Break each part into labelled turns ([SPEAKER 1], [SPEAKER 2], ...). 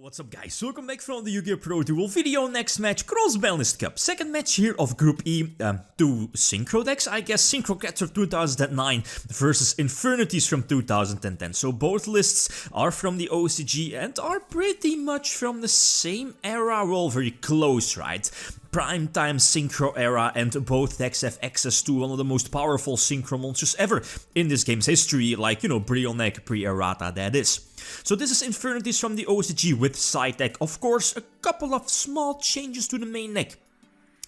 [SPEAKER 1] What's up guys, welcome back from the YgoPro duel video. Next match, Cross-Banlist Cup. Second match here of Group E, two Synchro decks, I guess. Synchro Cats from 2009 versus Infernities from 2010. So both lists are from the OCG and are pretty much from the same era. Well, very close, right? Prime time Synchro era, and both decks have access to one of the most powerful Synchro monsters ever in this game's history, like, you know, Brionac pre-errata, that is. So this is Infernity from the OCG with side deck. Of course, a couple of small changes to the main deck.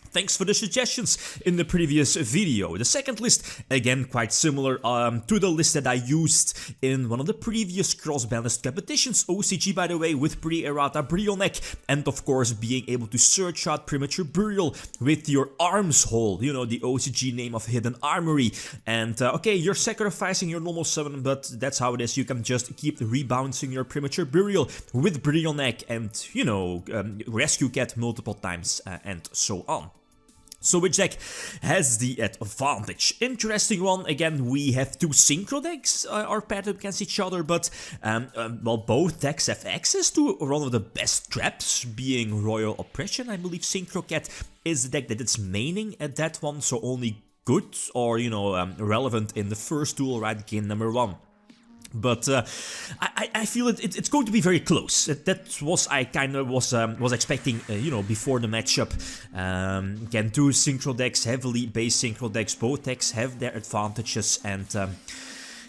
[SPEAKER 1] Thanks for the suggestions in the previous video. The second list, again, quite similar to the list that I used in one of the previous Cross-Banlist competitions. OCG, by the way, with pre-errata Brionac, and of course being able to search out Premature Burial with your Arms Hole, you know, the OCG name of Hidden Armory. And okay, you're sacrificing your normal summon, but that's how it is. You can just keep rebouncing your Premature Burial with Brionac and, you know, Rescue Cat multiple times and so on. So which deck has the advantage? Interesting one. Again, we have two Synchro decks are paired up against each other, but well, both decks have access to one of the best traps, being Royal Oppression. I believe Synchro Cat is the deck that it's maining at that one, so only good or, you know, relevant in the first duel, right? Game number 1. But I feel it's going to be very close. That was I kind of was expecting, you know, before the matchup. Again, two Synchro decks, heavily based Synchro decks. Both decks have their advantages, and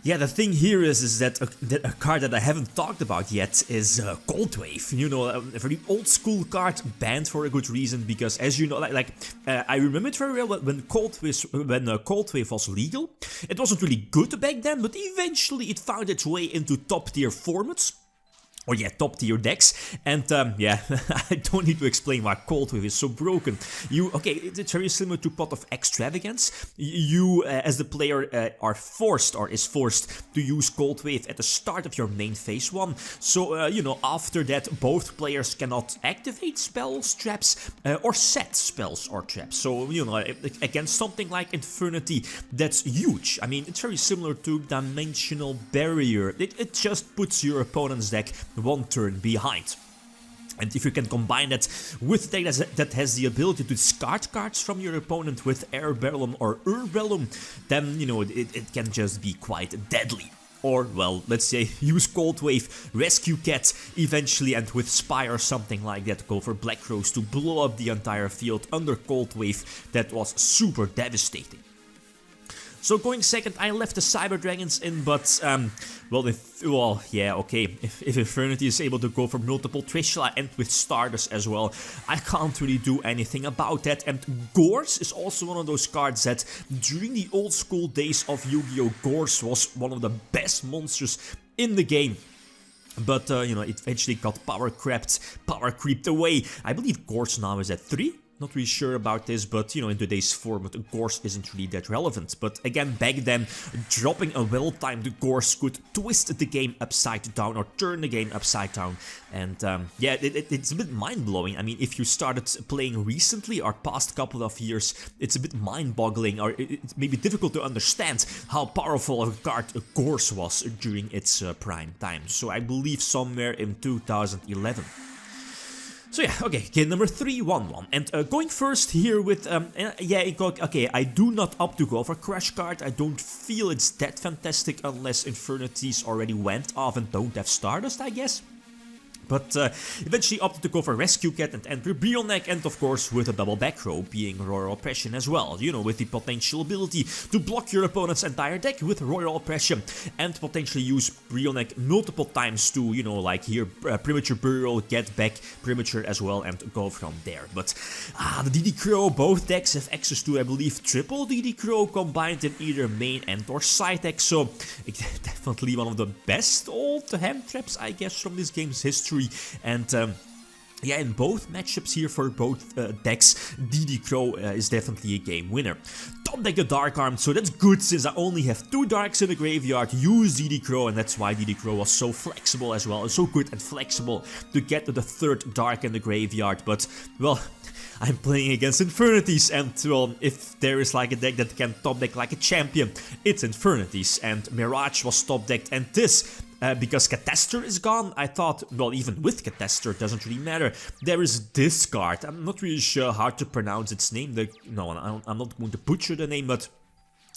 [SPEAKER 1] yeah, the thing here is that a card that I haven't talked about yet is Cold Wave. You know, a very old school card, banned for a good reason, because as you know, I remember it very well when Cold Wave was legal. It wasn't really good back then, but eventually it found its way into top tier formats. Or yeah, top tier decks, and yeah, I don't need to explain why Cold Wave is so broken. Okay, it's very similar to Pot of Extravagance. You, as the player, are forced or is forced to use Cold Wave at the start of your main phase 1. So, you know, after that, both players cannot activate spells, traps, or set spells or traps. So, you know, against something like Infernity, that's huge. I mean, it's very similar to Dimensional Barrier. It just puts your opponent's deck one turn behind. And if you can combine that with a deck that has the ability to discard cards from your opponent with Air Bellum or Urbellum, then, you know, it can just be quite deadly. Or, well, let's say, use Cold Wave, Rescue Cat eventually, and with Spire or something like that, go for Black Rose to blow up the entire field under Cold Wave. That was super devastating. So going second, I left the Cyber Dragons in, but, well, yeah, okay, if Infernity is able to go for multiple TRISHULA and with Stardust as well, I can't really do anything about that. And Gorse is also one of those cards that, during the old school days of Yu-Gi-Oh!, Gorse was one of the best monsters in the game. But, you know, it eventually got power creeped away. I believe Gorse now is at 3? Not really sure about this, but, you know, in today's format, Gorse isn't really that relevant. But again, back then, dropping a well-timed Gorse could twist the game upside down or turn the game upside down. And yeah, it's a bit mind-blowing. I mean, if you started playing recently or past couple of years, it's a bit mind-boggling, or it may be difficult to understand how powerful a card Gorse was during its prime time. So I believe somewhere in 2011. So yeah, okay, game number 3, 1-1. And going first here with, yeah, okay, I do not opt to go for Crush card. I don't feel it's that fantastic unless Infernities already went off and don't have Stardust, I guess. But eventually opted to go for Rescue Cat and enter Brionac, and of course with a double back row being Royal Oppression as well, you know, with the potential ability to block your opponent's entire deck with Royal Oppression and potentially use Brionac multiple times to, you know, like here Premature Burial, get back Premature as well and go from there. But the DD Crow, both decks have access to, I believe, triple DD Crow combined in either main and or side deck, so definitely one of the best old hand traps, I guess, from this game's history. And yeah, in both matchups here for both decks, DD Crow is definitely a game winner. Top deck the Dark Arm, so that's good since I only have 2 Darks in the graveyard. Use DD Crow, and that's why DD Crow was so flexible as well, and so good and flexible to get to the 3rd Dark in the graveyard. But, well, I'm playing against Infernities, and well, if there is like a deck that can top deck like a champion, it's Infernities, and Mirage was top decked, and this because Cataster is gone, I thought, well, even with Cataster, it doesn't really matter. There is this card. I'm not really sure how to pronounce its name. No, I'm not going to butcher the name, but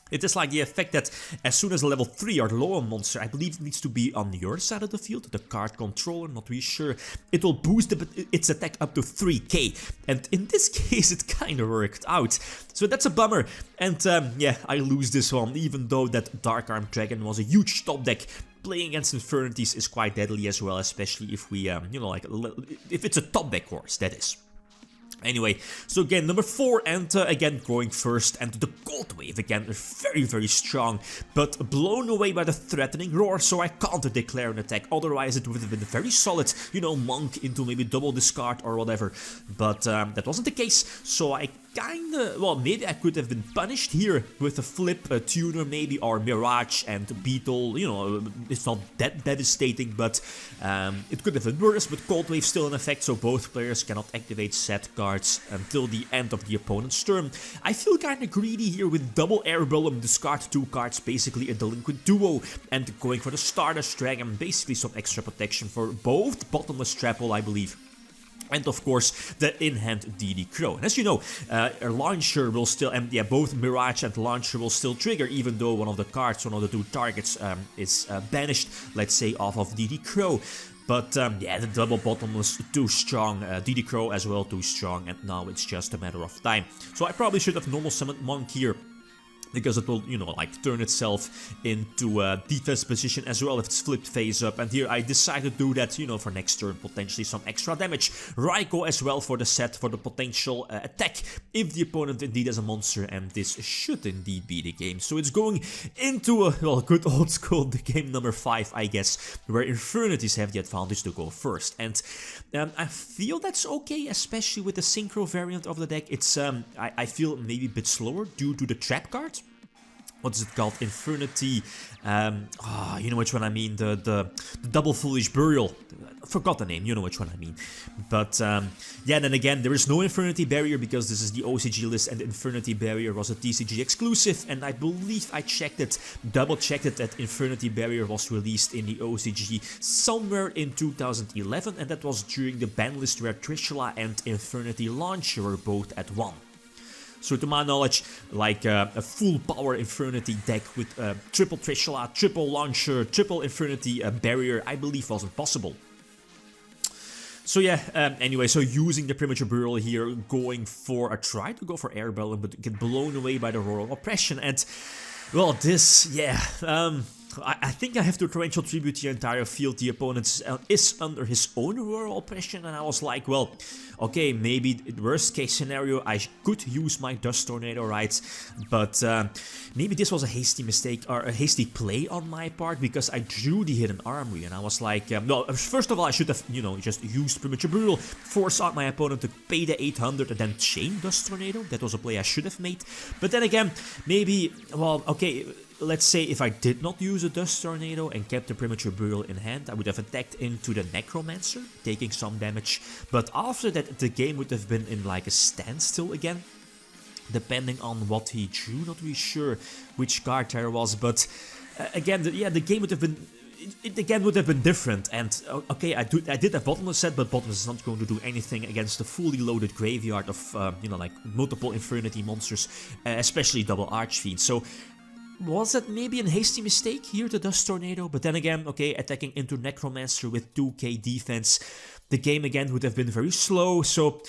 [SPEAKER 1] it is like the effect that as soon as a level 3 or lower monster, I believe it needs to be on your side of the field, the card controller, not really sure, it will boost its attack up to 3k. And in this case, it kind of worked out. So that's a bummer. And yeah, I lose this one, even though that Dark Arm Dragon was a huge top deck. Playing against Infernities is quite deadly as well, especially if we, you know, like, if it's a top deck course, that is. Anyway, so again, number 4, and again going first, and the Cold Wave again, very, very strong, but blown away by the Threatening Roar, so I can't declare an attack, otherwise it would have been very solid, you know, Monk into maybe double discard or whatever, but that wasn't the case, so I kinda, well, maybe I could have been punished here with a flip, a tuner maybe, or Mirage and Beetle, you know, it's not that devastating, but it could have been worse, but Cold Wave still in effect, so both players cannot activate set cards until the end of the opponent's turn. I feel kinda greedy here with double Air Golem, discard 2 cards, basically a Delinquent Duo, and going for the Stardust Dragon, basically some extra protection for both Bottomless Trapple, I believe. And of course, the in-hand DD Crow. And as you know, Launcher will still, and yeah, both Mirage and Launcher will still trigger, even though one of the cards, one of the 2 targets is banished, let's say, off of DD Crow. But yeah, the double Bottomless too strong, DD Crow as well too strong, and now it's just a matter of time. So I probably should have normal summoned Monk here, because it will, you know, like turn itself into a defense position as well if it's flipped face up. And here I decided to do that, you know, for next turn, potentially some extra damage. Raikou as well for the set, for the potential attack if the opponent indeed has a monster, and this should indeed be the game. So it's going into a, well, good old school, the game number 5, I guess, where Infernities have the advantage to go first. And I feel that's okay, especially with the Synchro variant of the deck. It's, I feel maybe a bit slower due to the trap card. What is it called? Infernity. You know which one I mean. The double Foolish Burial. I forgot the name. You know which one I mean. But yeah, then again, there is no Infernity Barrier because this is the OCG list, and the Infernity Barrier was a TCG exclusive. And I believe I checked it, double checked it, that Infernity Barrier was released in the OCG somewhere in 2011, and that was during the ban list where TRISHULA and Infernity Launcher were both at 1. So to my knowledge, like a full power Infernity deck with triple TRISHULA, triple Launcher, triple Infernity Barrier, I believe wasn't possible. So yeah, anyway, so using the Premature Burial here, going for, try to go for Air Balloon, but get blown away by the Royal Oppression, and, well, this, yeah, I think I have to torrential tribute the entire field. The opponent is under his own Royal Oppression, and I was like, well, okay, maybe worst case scenario, I could use my Dust Tornado, right? But maybe this was a hasty mistake, or a hasty play on my part, because I drew the Hidden Armory, and I was like, no, first of all, I should have, you know, just used Premature Burial, force out my opponent to pay the 800, and then chain Dust Tornado. That was a play I should have made. But then again, maybe, well, okay, let's say if I did not use a Dust Tornado and kept the Premature Burial in hand, I would have attacked into the Necromancer, taking some damage. But after that, the game would have been in like a standstill again, depending on what he drew. Not really sure which card there was, but again, yeah, the game would have been... It again would have been different, and okay, I did have Bottomless set, but Bottomless is not going to do anything against the fully loaded graveyard of, you know, like multiple Infernity monsters, especially double Archfiend. So was that maybe a hasty mistake here, the Dust Tornado? But then again, okay, attacking into Necromancer with 2k defense, the game again would have been very slow, so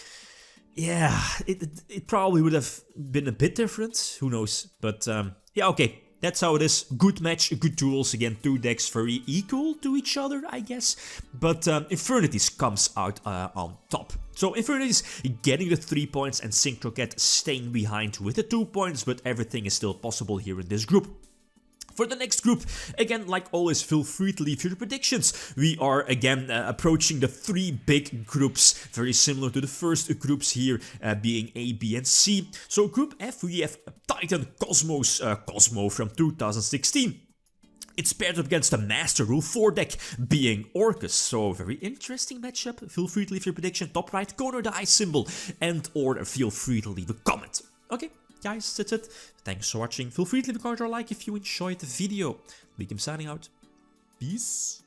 [SPEAKER 1] yeah, it probably would have been a bit different, who knows, but yeah, okay. That's how it is. Good match, good duels. Again, 2 decks very equal to each other, I guess. But Infernities comes out on top. So Infernities getting the 3 points and Synchro staying behind with the 2 points. But everything is still possible here in this group. For the next group, again, like always, feel free to leave your predictions. We are, again, approaching the 3 big groups, very similar to the first groups here, being A, B, and C. So Group F, we have Titan Cosmos, Cosmo from 2016. It's paired up against the Master Rule 4 deck, being Orcus. So, very interesting matchup. Feel free to leave your prediction, top right corner, the eye symbol, and or feel free to leave a comment. Okay. Guys, that's it. Thanks for watching. Feel free to leave a comment or like if you enjoyed the video. YgoPro signing out. Peace.